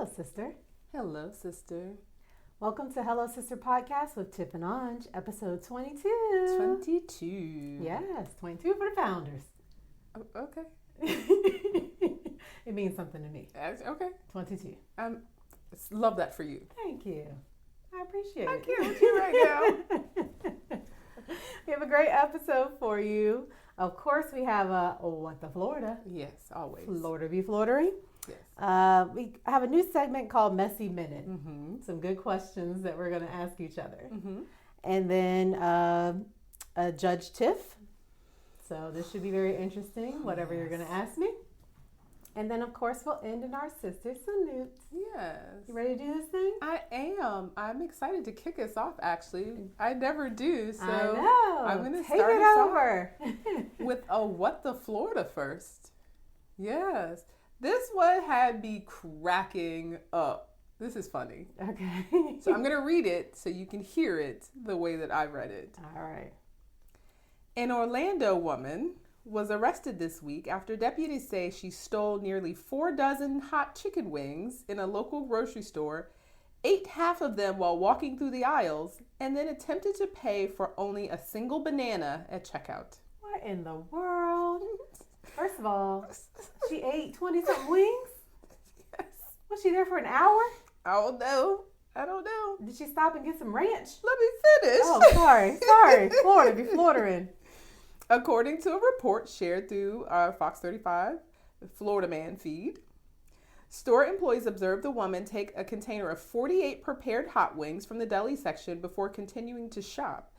Hello, sister. Hello, sister. Welcome to Hello, Sister Podcast with Tip and Anj, episode 22. 22. Yes, 22 for the founders. Okay. It means something to me. Okay. 22. Love that for you. Thank you. I appreciate I it. can't with you right now. We have a great episode for you. Of course, we have What the Florida. Yes, always. Florida be Florida. Yes. We have a new segment called Messy Minute. Mm-hmm. Some good questions that we're going to ask each other. Mm-hmm. And then Judge Tiff. So this should be very interesting, whatever you're going to ask me. And then, of course, we'll end in our sister salute. Yes. You ready to do this thing? I am. I'm excited to kick us off, actually. I never do, so I know. I'm going to Take start it us over. off with a What the Florida first. Yes. This one had me cracking up. This is funny. Okay. So I'm going to read it so you can hear it the way that I read it. All right. An Orlando woman was arrested this week after deputies say she stole nearly 4 dozen hot chicken wings in a local grocery store, ate half of them while walking through the aisles, and then attempted to pay for only a single banana at checkout. What in the world? First of all, she ate 20-something wings? Yes. Was she there for an hour? I don't know. Did she stop and get some ranch? Let me finish. Oh, sorry. Florida be Floridaing. According to a report shared through Fox 35, the Florida Man feed, store employees observed the woman take a container of 48 prepared hot wings from the deli section before continuing to shop.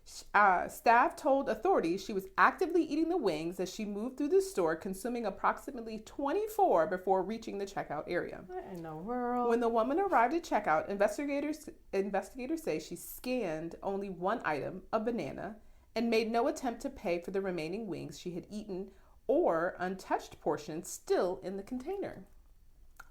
Staff told authorities she was actively eating the wings as she moved through the store, consuming approximately 24 before reaching the checkout area. What in the world? When the woman arrived at checkout, investigators say she scanned only one item, a banana, and made no attempt to pay for the remaining wings she had eaten or untouched portions still in the container.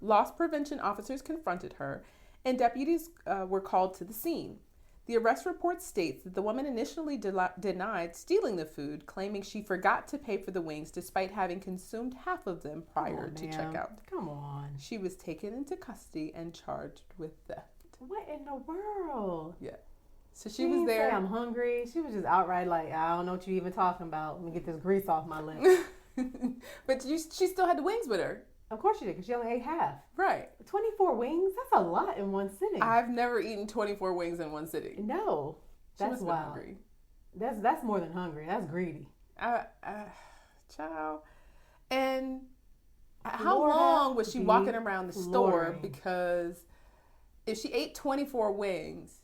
Loss prevention officers confronted her, and deputies were called to the scene. The arrest report states that the woman initially denied stealing the food, claiming she forgot to pay for the wings despite having consumed half of them prior to checkout. Come on. She was taken into custody and charged with theft. What in the world? Yeah. So she was there. Say I'm hungry. She was just outright like, I don't know what you're even talking about. Let me get this grease off my lips. But she still had the wings with her. Of course she did, because she only ate half. Right. 24 wings? That's a lot in one sitting. I've never eaten 24 wings in one sitting. No. That's wild. Hungry. That's more than hungry. That's greedy. Child. And how Florida long was she walking around the store? Flooring. Because if she ate 24 wings,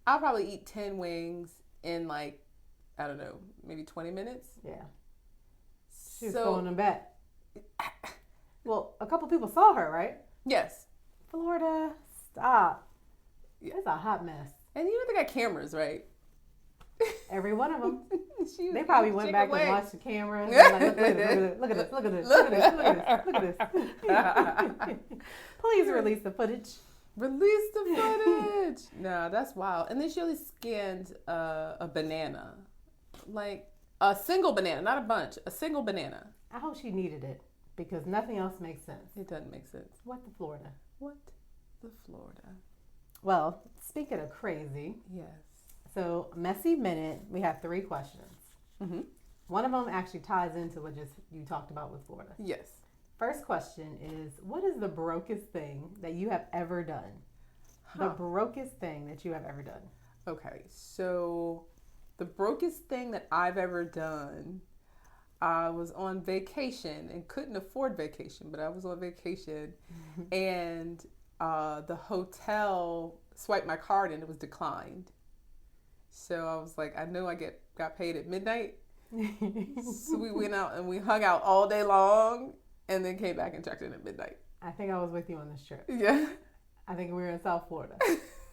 I'll probably eat 10 wings in I don't know, maybe 20 minutes. Yeah. She was throwing them back. Well, a couple people saw her, right? Yes. Florida, stop. Yeah. It's a hot mess. And you know they got cameras, right? Every one of them. They They probably went back and watched the cameras. Like, look at this. Please release the footage. Release the footage. No, that's wild. And then she only scanned a banana. Like a single banana, not a bunch. A single banana. I hope she needed it because nothing else makes sense. It doesn't make sense. What the Florida? What the Florida? Well, speaking of crazy. Yes. So, Messy Minute, we have 3 questions. Mm-hmm. One of them actually ties into what just you talked about with Florida. Yes. First question is, what is the brokest thing that you have ever done? The brokest thing that you have ever done. Okay, so the brokest thing that I've ever done, I was on vacation and couldn't afford vacation, but I was on vacation and the hotel swiped my card and it was declined. So I was like, I know I got paid at midnight. So we went out and we hung out all day long and then came back and checked in at midnight. I think I was with you on this trip. Yeah. I think we were in South Florida.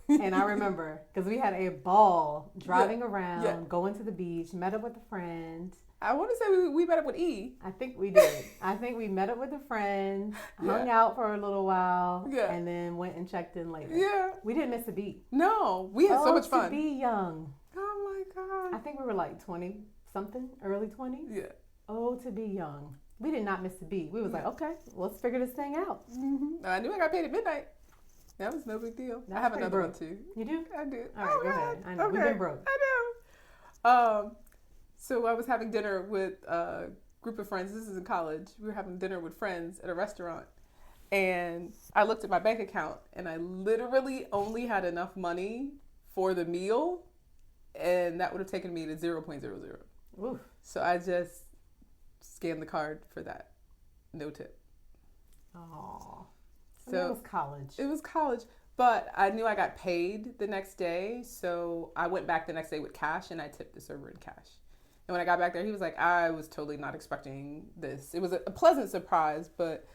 And I remember, because we had a ball driving around, going to the beach, met up with a friend. I want to say we met up with E. I think we did. I think we met up with a friend, hung out for a little while, and then went and checked in later. Yeah. We didn't miss a beat. No, we had so much fun. To be young. Oh my God. I think we were like 20-something, early 20s. Yeah. Oh, to be young. We did not miss a beat. We was like, okay, let's figure this thing out. I knew I got paid at midnight. That was no big deal. That's I have pretty another broke. one too. You do? I do. All right, go ahead. I know. We've been broke. I know. So I was having dinner with a group of friends. This is in college. We were having dinner with friends at a restaurant. And I looked at my bank account and I literally only had enough money for the meal. And that would have taken me to 0.00. Oof. So I just scanned the card for that. No tip. Oh. So it was college. It was college. But I knew I got paid the next day. So I went back the next day with cash and I tipped the server in cash. And when I got back there, he was like, I was totally not expecting this. It was a pleasant surprise, but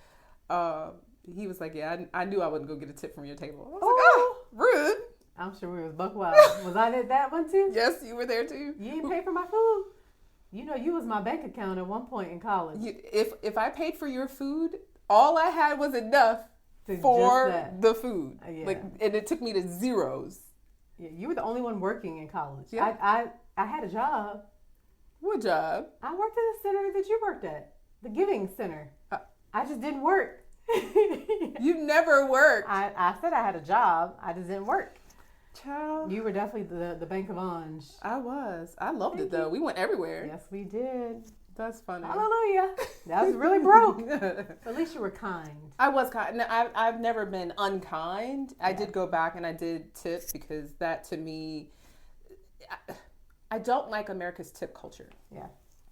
he was like, yeah, I knew I wouldn't go get a tip from your table. I was like, oh, rude. I'm sure we was buck wild. Was I at that one too? Yes, you were there too. You didn't pay for my food? You know, you was my bank account at one point in college. If I paid for your food, all I had was enough for the food. Yeah. Like, and it took me to zeros. Yeah, you were the only one working in college. Yeah. I had a job. What job? I worked at the center that you worked at, the Giving Center. I just didn't work. You never worked. I said I had a job. I just didn't work. Child. You were definitely the Bank of Ange. I was. I loved it though. We went everywhere. Yes, we did. That's funny. Hallelujah. That was really broke. At least you were kind. I was kind. I've never been unkind. I did go back and I did tip because that to me, I don't like America's tip culture. Yeah.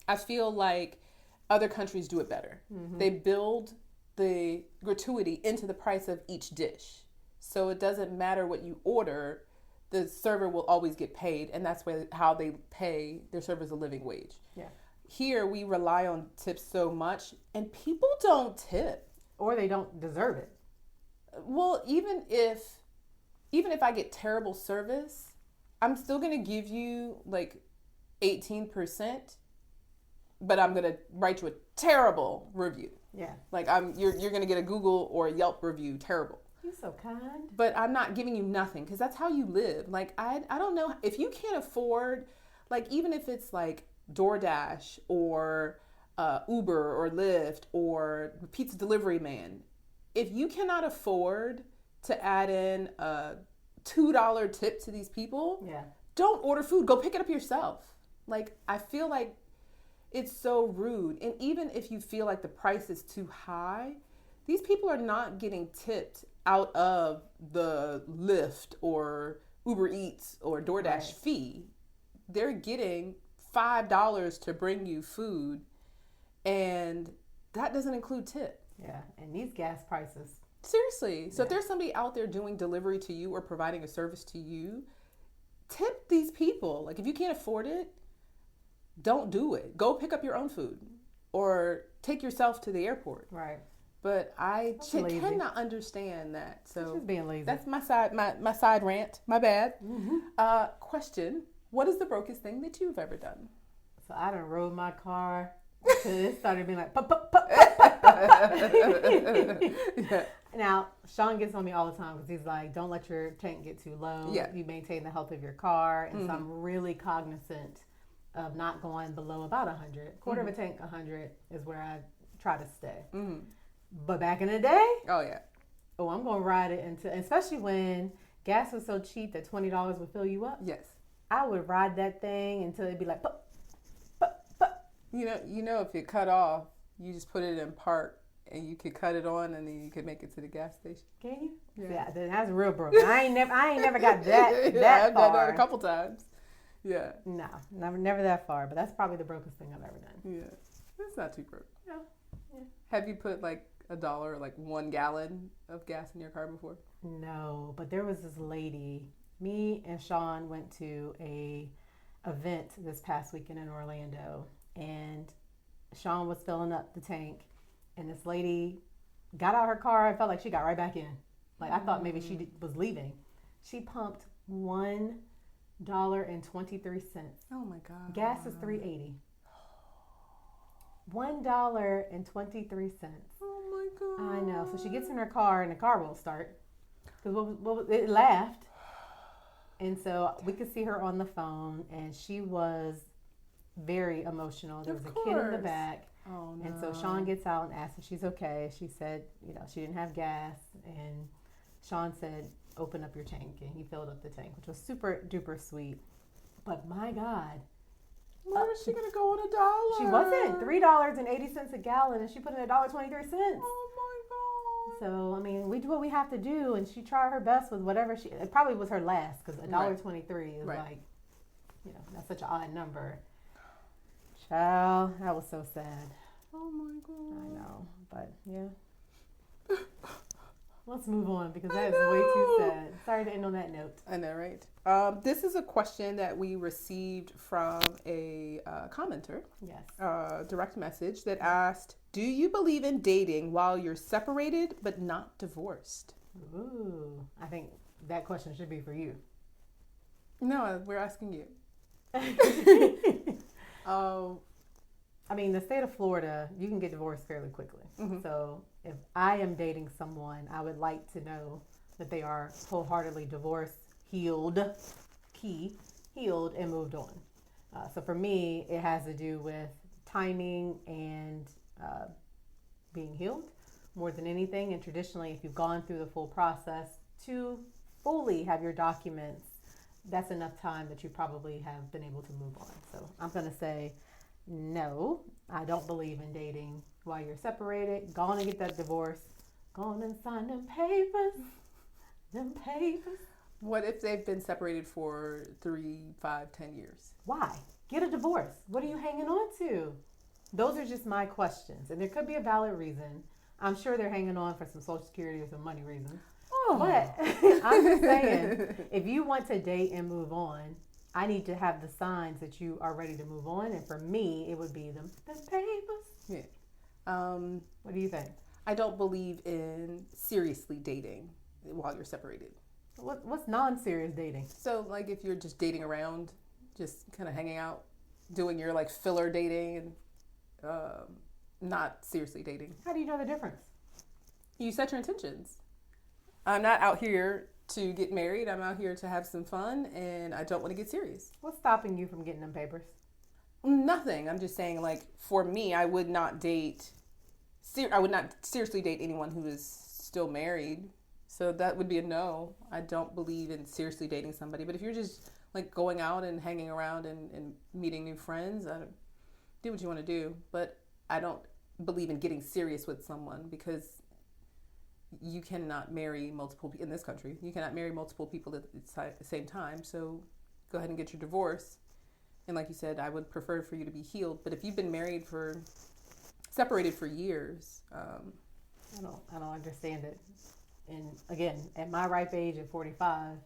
I feel like other countries do it better. Mm-hmm. They build the gratuity into the price of each dish. So it doesn't matter what you order, the server will always get paid, and that's how they pay their servers a living wage. Yeah. Here we rely on tips so much, and people don't tip, or they don't deserve it. Well, even if I get terrible service, I'm still gonna give you like 18%, but I'm gonna write you a terrible review. Yeah. Like you're gonna get a Google or a Yelp review, terrible. You're so kind. But I'm not giving you nothing because that's how you live. Like I don't know if you can't afford, like even if it's like DoorDash or Uber or Lyft or pizza delivery man, if you cannot afford to add in a $2 tip to these people, don't order food. Go pick it up yourself. Like I feel like it's so rude. And even if you feel like the price is too high, these people are not getting tipped out of the Lyft or Uber Eats or DoorDash fee. They're getting $5 to bring you food, and that doesn't include tip. Yeah, and these gas prices. Seriously. So if there's somebody out there doing delivery to you or providing a service to you, tip these people. Like if you can't afford it, don't do it. Go pick up your own food or take yourself to the airport. Right. But I cannot understand that. So just being lazy. That's my side rant. My bad. Mm-hmm. Question: what is the brokest thing that you've ever done? So I done rode my car till it started being like pop, pop, pop, pop, pop. Yeah. Now Sean gets on me all the time because he's like, "Don't let your tank get too low. Yeah. You maintain the health of your car." And so I'm really cognizant of not going below about 100. Quarter of a tank, 100 is where I try to stay. Mm-hmm. But back in the day, I'm going to ride it until, especially when gas was so cheap that $20 would fill you up. Yes. I would ride that thing until it'd be like, pop, pop, pop. You know, if you cut off, you just put it in park and you could cut it on and then you could make it to the gas station. Can you? Yeah. Then that's real broke. I ain't never got that I've far. done that a couple times. Yeah. No, never that far, but that's probably the brokest thing I've ever done. Yeah. It's not too broke. No. Yeah. Have you put like $1, like 1 gallon of gas in your car before? No, but there was this lady. Me and Sean went to a event this past weekend in Orlando, and Sean was filling up the tank, and this lady got out her car. I felt like she got right back in. Like I thought maybe she was leaving. She pumped $1.23. Oh my God. Gas is $3.80. $1.23. Oh my God. I know. So she gets in her car and the car won't start because it laughed. And so we could see her on the phone and she was very emotional. There was a kid in the back. Oh, no. And so Sean gets out and asks if she's okay. She said, she didn't have gas. And Sean said, open up your tank. And he filled up the tank, which was super duper sweet. But my God. Where was she going to go on $1? She wasn't. $3.80 a gallon, and she put in $1.23. Oh, my God. So, I mean, we do what we have to do, and she tried her best with whatever it probably was her last, because $1.23 is like, that's such an odd number. Child, that was so sad. Oh, my God. I know, but yeah. Let's move on, because that is way too sad. Sorry to end on that note. I know, right? This is a question that we received from a commenter. Yes. Direct message that asked, do you believe in dating while you're separated but not divorced? Ooh, I think that question should be for you. No, we're asking you. I mean, the state of Florida, you can get divorced fairly quickly. Mm-hmm. So if I am dating someone, I would like to know that they are wholeheartedly divorced, healed, and moved on. So for me, it has to do with timing and being healed more than anything. And traditionally, if you've gone through the full process to fully have your documents, that's enough time that you probably have been able to move on. So I'm going to say, no, I don't believe in dating while you're separated. Go on and get that divorce. Go on and sign them papers. What if they've been separated for 3, 5, 10 years? Why? Get a divorce. What are you hanging on to? Those are just my questions. And there could be a valid reason. I'm sure they're hanging on for some Social Security or some money reasons. Oh. But I'm just saying, if you want to date and move on, I need to have the signs that you are ready to move on. And for me, it would be the papers. Yeah. What do you think? I don't believe in seriously dating while you're separated. What's non-serious dating? So, like, if you're just dating around, just kind of hanging out, doing your, like, filler dating and not seriously dating. How do you know the difference? You set your intentions. I'm not out here to get married. I'm out here to have some fun, and I don't want to get serious. What's stopping you from getting them papers? Nothing. I'm just saying, like, for me, I would not seriously date anyone who is still married. So that would be a no. I don't believe in seriously dating somebody. But if you're just, like, going out and hanging around and meeting new friends, do what you want to do. But I don't believe in getting serious with someone, because you cannot marry multiple people in this country. You cannot marry multiple people at the same time. So go ahead and get your divorce. And like you said, I would prefer for you to be healed. But if you've been separated for years, I don't understand it. And again, at my ripe age at 45,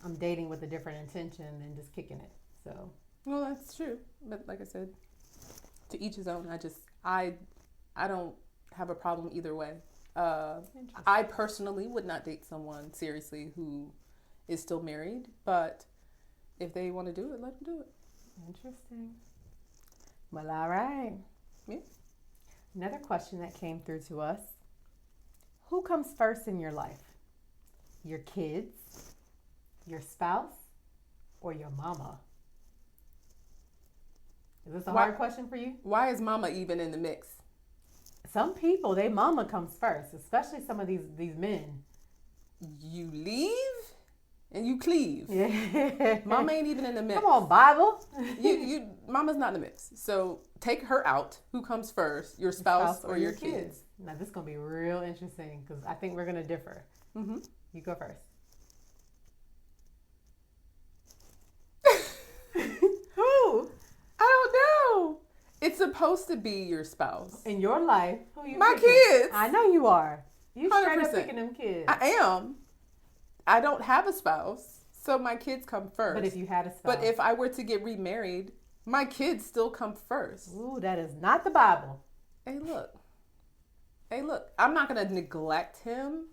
I'm dating with a different intention than just kicking it. So, well, that's true. But like I said, to each his own. I don't have a problem either way. I personally would not date someone seriously who is still married, but if they want to do it, let them do it. Interesting. Well, all right. Yeah. Another question that came through to us. Who comes first in your life? Your kids, your spouse, or your mama? Is this a hard question for you? Why is mama even in the mix? Some people, they mama comes first, especially some of these men. You leave and you cleave. Yeah. Mama ain't even in the mix. Come on, Bible. Mama's not in the mix. So take her out. Who comes first? Your spouse or your kids? Now this is gonna be real interesting, because I think we're gonna differ. Mm-hmm. You go first. Who? I don't know. It's supposed to be your spouse. In your life, who you My picking? kids. I know you are. You 100%. straight up picking them kids. I am. I don't have a spouse, so my kids come first. But if you had a spouse. But if I were to get remarried, my kids still come first. Ooh, that is not the Bible. Hey, look. I'm not going to neglect him,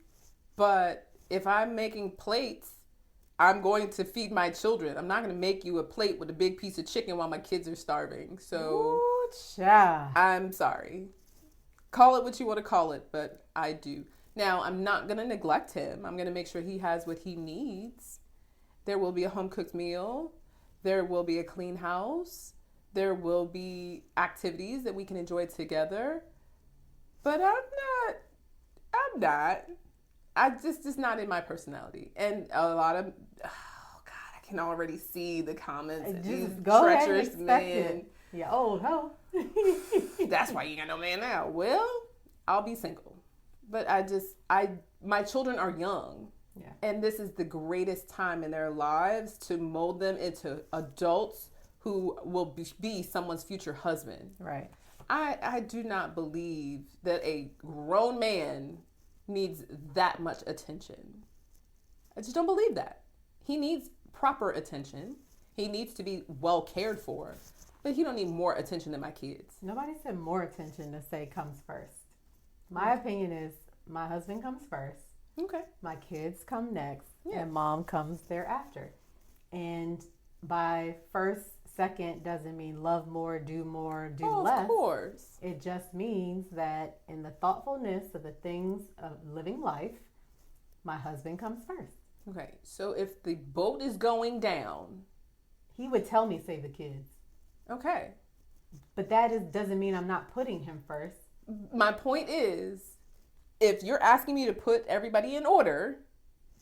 but if I'm making plates, I'm going to feed my children. I'm not going to make you a plate with a big piece of chicken while my kids are starving. So, ooh, child. I'm sorry. Call it what you want to call it, but I do. Now, I'm not going to neglect him. I'm going to make sure he has what he needs. There will be a home-cooked meal. There will be a clean house. There will be activities that we can enjoy together. But I'm not. It's not in my personality. And a lot of, oh God, I can already see the comments. Just go treacherous ahead and expect men. It. You old hoe. That's why you ain't got no man now. Well, I'll be single. But my children are young. Yeah. And this is the greatest time in their lives to mold them into adults who will be someone's future husband. Right. I do not believe that a grown man needs that much attention. I just don't believe that. He needs proper attention. He needs to be well cared for. But he don't need more attention than my kids. Nobody said more attention to say comes first. My opinion is my husband comes first. Okay. My kids come next. Yeah. And mom comes thereafter. And by first, second doesn't mean love more, do less. Of course. It just means that in the thoughtfulness of the things of living life, my husband comes first. Okay. So if the boat is going down, he would tell me save the kids. Okay. But that doesn't mean I'm not putting him first. My point is, if you're asking me to put everybody in order,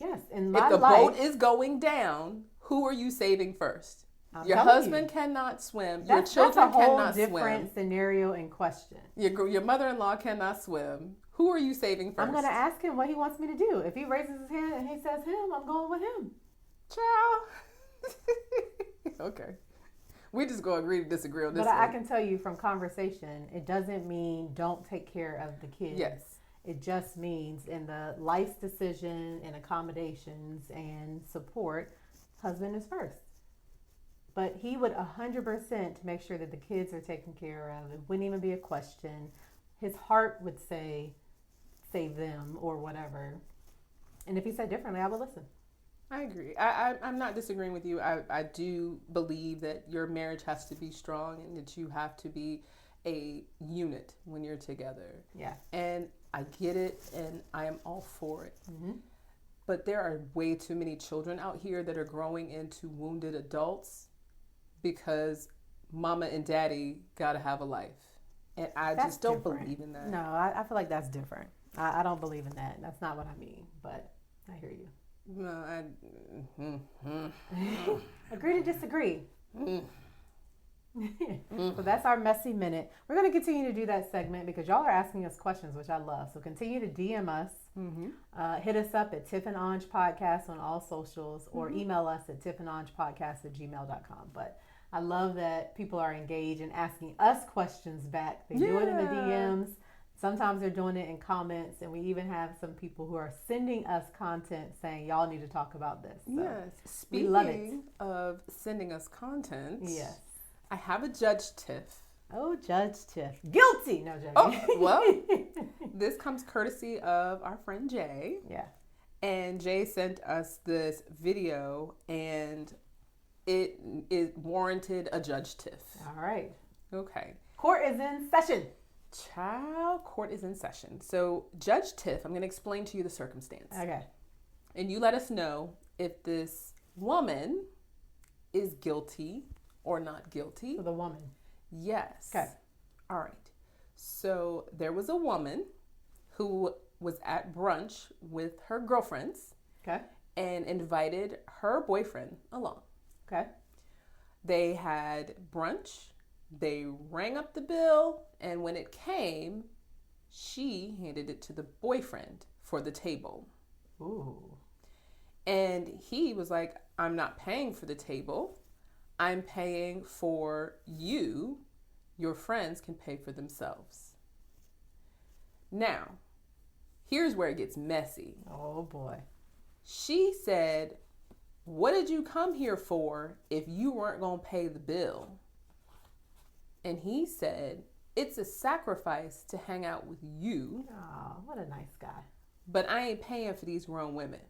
yes, in my if the life, boat is going down, who are you saving first? Your husband cannot swim. Your children cannot swim. That's a whole different scenario in question. Your mother-in-law cannot swim. Who are you saving first? I'm going to ask him what he wants me to do. If he raises his hand and he says him, I'm going with him. Ciao. Okay. We just going to agree to disagree on this. But I can tell you from conversation, it doesn't mean don't take care of the kids. Yes. It just means in the life's decision and accommodations and support, husband is first. But he would 100% make sure that the kids are taken care of. It wouldn't even be a question. His heart would say, save them or whatever. And if he said differently, I would listen. I agree. I'm not disagreeing with you. I do believe that your marriage has to be strong and that you have to be a unit when you're together. Yeah. And I get it, and I am all for it. Mm-hmm. But there are way too many children out here that are growing into wounded adults because mama and daddy got to have a life. And that's just don't believe in that. No, I feel like that's different. I don't believe in that. That's not what I mean, but I hear you. No, Agree to disagree. So that's our messy minute. We're going to continue to do that segment because y'all are asking us questions, which I love. So continue to DM us. Mm-hmm. Hit us up at Tiff and Ange Podcast on all socials or email us at tiffandangepodcast@gmail.com. But I love that people are engaged and asking us questions back. They do it in the DMs. Sometimes they're doing it in comments, and we even have some people who are sending us content saying, y'all need to talk about this. So yes. Speaking we love it. Of sending us content, yes, I have a Judge Tiff. Oh, Judge Tiff. Guilty! No, joking. Oh, well, this comes courtesy of our friend Jay. Yeah. And Jay sent us this video, and it warranted a Judge Tiff. All right. Okay. Court is in session. Child, court is in session. So, Judge Tiff, I'm going to explain to you the circumstance. Okay. And you let us know if this woman is guilty or not guilty. So the woman. Yes. Okay. All right. So, there was a woman who was at brunch with her girlfriends. Okay. And invited her boyfriend along. Okay. They had brunch. They rang up the bill, and when it came, she handed it to the boyfriend for the table. Ooh. And he was like, I'm not paying for the table. I'm paying for you. Your friends can pay for themselves. Now, here's where it gets messy. Oh, boy. She said, what did you come here for if you weren't going to pay the bill? And he said, it's a sacrifice to hang out with you. Oh, what a nice guy. But I ain't paying for these grown women.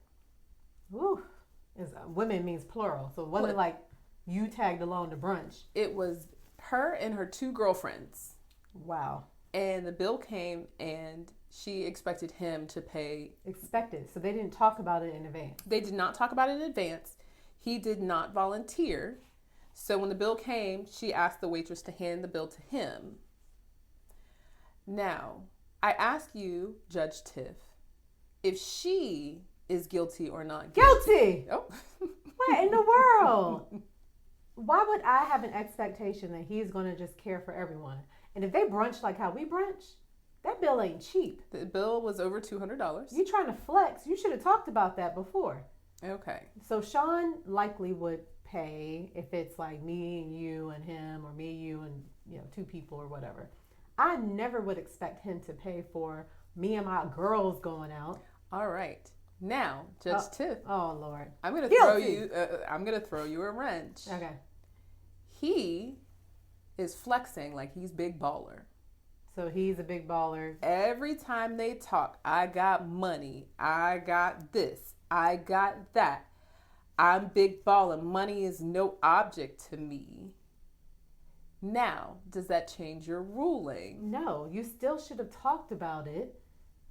Ooh. Women means plural. So it wasn't like you tagged along to brunch. It was her and her two girlfriends. Wow. And the bill came and she expected him to pay. Expected. So they didn't talk about it in advance. They did not talk about it in advance. He did not volunteer. So when the bill came, she asked the waitress to hand the bill to him. Now, I ask you, Judge Tiff, if she is guilty or not guilty. Oh. What in the world? Why would I have an expectation that he's going to just care for everyone? And if they brunch like how we brunch, that bill ain't cheap. The bill was over $200. You trying to flex? You should have talked about that before. Okay. So Sean likely would pay if it's like me and you and him, or me, you, and two people or whatever. I never would expect him to pay for me and my girls going out. All right. Now, Judge Tiff. Oh Lord. I'm gonna throw you a wrench. Okay. He is flexing like he's big baller. So he's a big baller. Every time they talk, I got money. I got this. I got that. I'm big baller. Money is no object to me. Now, does that change your ruling? No, you still should have talked about it.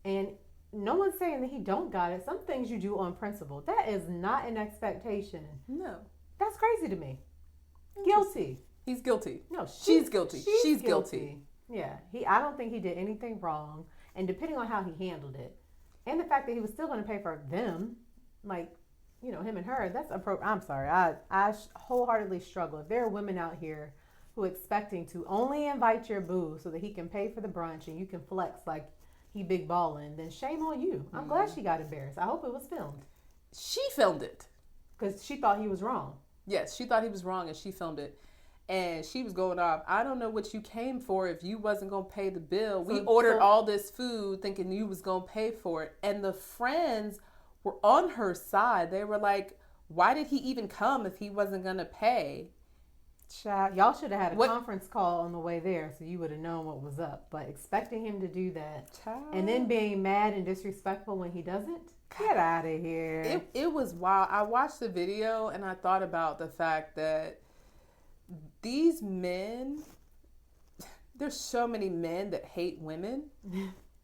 And no one's saying that he don't got it. Some things you do on principle. That is not an expectation. No. That's crazy to me. Guilty. He's guilty. No, she's guilty. She's guilty. Yeah. I don't think he did anything wrong. And depending on how he handled it, and the fact that he was still going to pay for them, like, him and her, that's appropriate. I'm sorry. I wholeheartedly struggle. If there are women out here who are expecting to only invite your boo so that he can pay for the brunch and you can flex like he big balling, then shame on you. I'm glad she got embarrassed. I hope it was filmed. She filmed it. Because she thought he was wrong. Yes, she thought he was wrong and she filmed it. And she was going off, I don't know what you came for if you wasn't going to pay the bill. We ordered all this food thinking you was going to pay for it. And the friends were on her side. They were like, why did he even come if he wasn't going to pay? Child, y'all should have had a conference call on the way there so you would have known what was up. But expecting him to do that and then being mad and disrespectful when he doesn't, get out of here. It was wild. I watched the video and I thought about the fact that these men, there's so many men that hate women.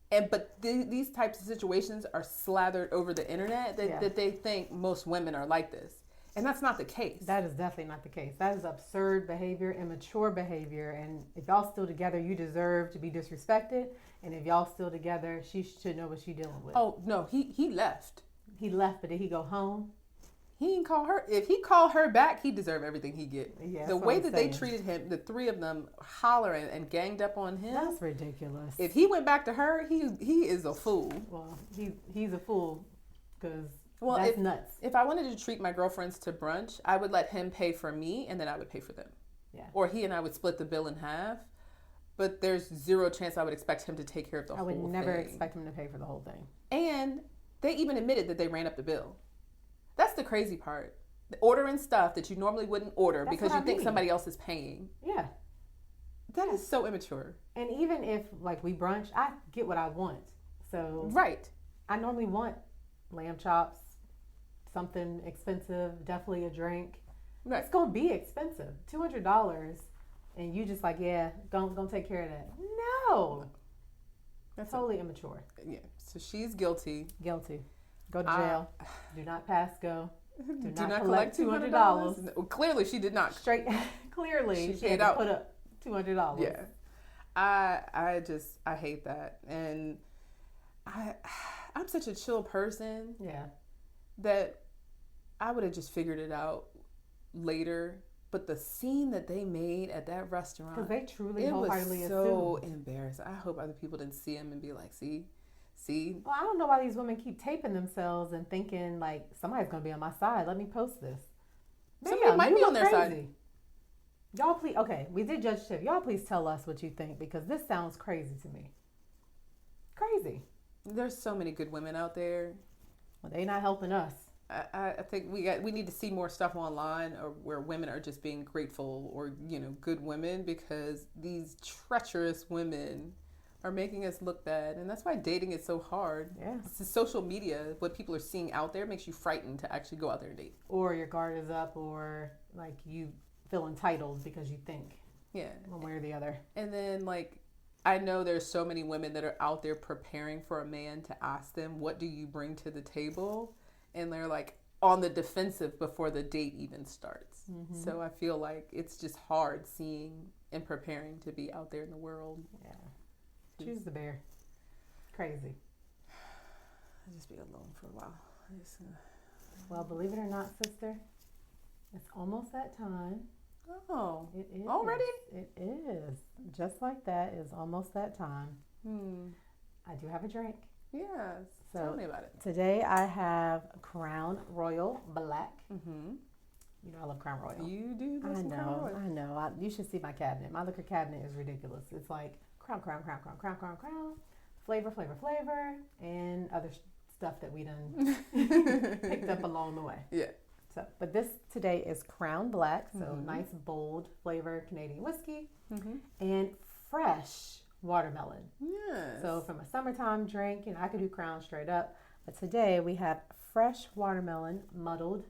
But these types of situations are slathered over the internet that they think most women are like this. And that's not the case. That is definitely not the case. That is absurd behavior, immature behavior. And if y'all still together, you deserve to be disrespected. And if y'all still together, she should know what she's dealing with. Oh, no, he left. He left, but did he go home? He didn't call her. If he called her back, he deserved everything he get. Yeah, the way that they treated him, the three of them hollering and ganged up on him. That's ridiculous. If he went back to her, he is a fool. Well, he's a fool because that's nuts. If I wanted to treat my girlfriends to brunch, I would let him pay for me and then I would pay for them. Yeah. Or he and I would split the bill in half. But there's zero chance I would expect him to take care of the whole thing. I would never expect him to pay for the whole thing. And they even admitted that they ran up the bill. That's the crazy part. Ordering stuff that you normally wouldn't order because you think somebody else is paying. Yeah. That is so immature. And even if, like, we brunch, I get what I want. So right. I normally want lamb chops, something expensive, definitely a drink. Right. It's going to be expensive. $200. And you just like, yeah, gonna take care of that. No. That's totally immature. Yeah. So she's guilty. Guilty. Go to jail. Do not pass go. Do not collect $200. No, clearly she did not. Clearly she had to put up $200. Yeah. I hate that. And I'm such a chill person. Yeah. That I would have just figured it out later. But the scene that they made at that restaurant, because they truly wholeheartedly assumed. It was so embarrassing. I hope other people didn't see him and be like, see. Well, I don't know why these women keep taping themselves and thinking like somebody's gonna be on my side. Let me post this. Somebody might be on their side. Y'all please, okay, we did Judge Tiff. Y'all please tell us what you think because this sounds crazy to me. Crazy. There's so many good women out there. Well, they not helping us. I think we need to see more stuff online or where women are just being grateful or, good women because these treacherous women are making us look bad. And that's why dating is so hard. Yeah. It's the social media, what people are seeing out there makes you frightened to actually go out there and date. Or your guard is up or like you feel entitled because you think. Yeah. One way or the other. And then I know there's so many women that are out there preparing for a man to ask them, what do you bring to the table? And they're like, on the defensive before the date even starts. So I feel like it's just hard seeing and preparing to be out there in the world. Yeah. Choose the bear. Crazy. I'll just be alone for a while. Well, believe it or not, sister, it's almost that time. Oh, it is. Already? It is. Just like that is almost that time. I do have a drink. Yes. So, tell me about it. Today I have Crown Royal Black. You know I love Crown Royal. You do love some Crown Royal. I know. You should see my cabinet. My liquor cabinet is ridiculous. It's like Crown, flavor, and other stuff that we done picked up along the way. Yeah. So, but this today is Crown Black, so nice, bold flavor Canadian whiskey, and fresh watermelon. Yes. So from a summertime drink, I could do Crown straight up, but today we have fresh watermelon, muddled,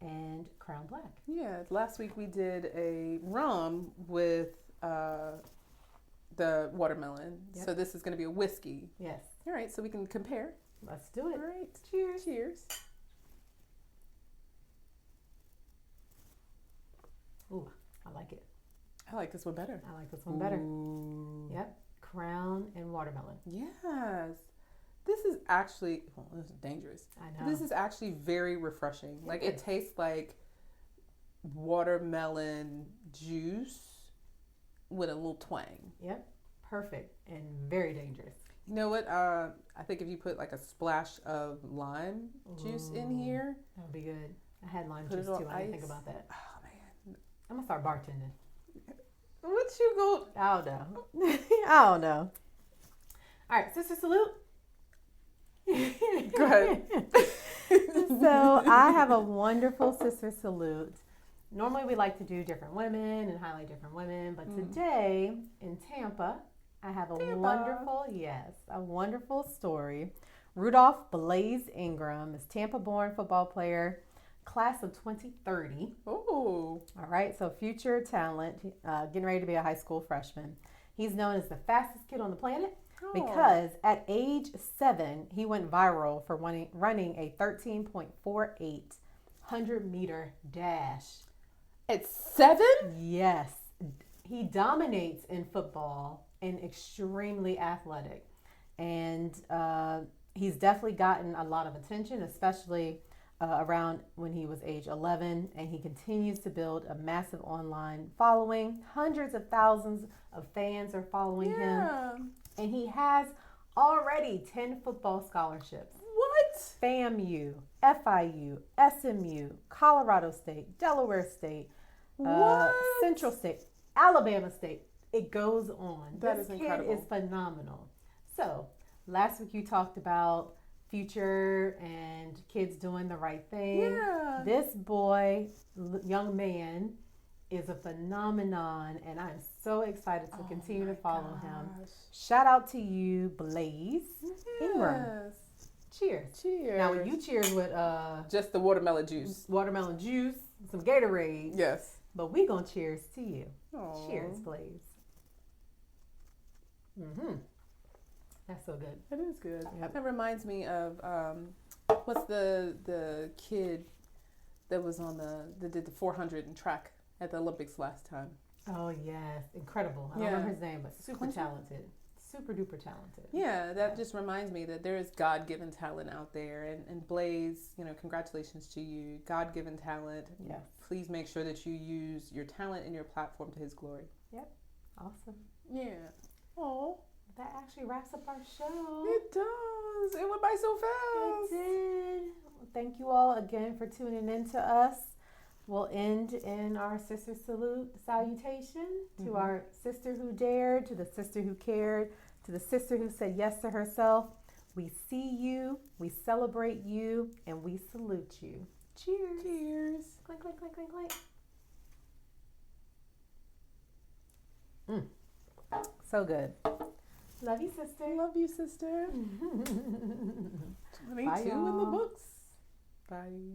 and Crown Black. Yeah. Last week we did a rum with the watermelon. Yep. So this is going to be a whiskey. Yes. All right. So we can compare. Let's do it. All right. Cheers. Cheers. Ooh, I like it. I like this one better. I like this one better. Ooh. Yep. Crown and watermelon. Yes. This is actually, this is dangerous. I know. This is actually very refreshing. Like it tastes like watermelon juice with a little twang. Yep. Perfect and very dangerous. You know what? I think if you put like a splash of lime juice in here. That would be good. I had lime juice too. I didn't think about that. Oh, man. I'm going to start bartending. What you go? I don't know. I don't know. All right, sister salute. Go ahead. So I have a wonderful sister salute. Normally we like to do different women and highlight different women, but today in Tampa, I have a wonderful story. Rudolph Blaze Ingram is Tampa-born football player, class of 2030. Oh. All right, so future talent, getting ready to be a high school freshman. He's known as the fastest kid on the planet because at age 7, he went viral for running a 13.48 100-meter dash. At 7? Yes. He dominates in football and extremely athletic. And he's definitely gotten a lot of attention, especially around when he was age 11, and he continues to build a massive online following. Hundreds of thousands of fans are following him, and he has already 10 football scholarships. What? FAMU, FIU, SMU, Colorado State, Delaware State, Central State, Alabama State. It goes on. This kid is phenomenal. So last week you talked about future and kids doing the right thing. Yeah. This boy, young man, is a phenomenon, and I'm so excited to continue to follow him. Shout out to you, Blaze Ingram. Cheers. Cheers. Now, when you cheers with just the watermelon juice, some Gatorade. Yes. But we gonna cheers to you. Aww. Cheers, Blaze. That's so good. It is good. Yep. That reminds me of what's the kid that was on that did the 400 in track at the Olympics last time. Oh yes, incredible. I don't remember his name, but super talented. Super duper talented. Yeah, that just reminds me that there is God-given talent out there, and Blaze, congratulations to you. God-given talent. Yes. Please make sure that you use your talent and your platform to his glory. Yep. Awesome. Yeah. Oh. That actually wraps up our show. It does. It went by so fast. It did. Thank you all again for tuning in to us. We'll end in our sister salutation to our sister who dared, to the sister who cared, to the sister who said yes to herself. We see you, we celebrate you, and we salute you. Cheers. Cheers. Clink, clink, clink, clink, clink. So good. Love you, sister. Love you, sister. 22 in the books. Bye.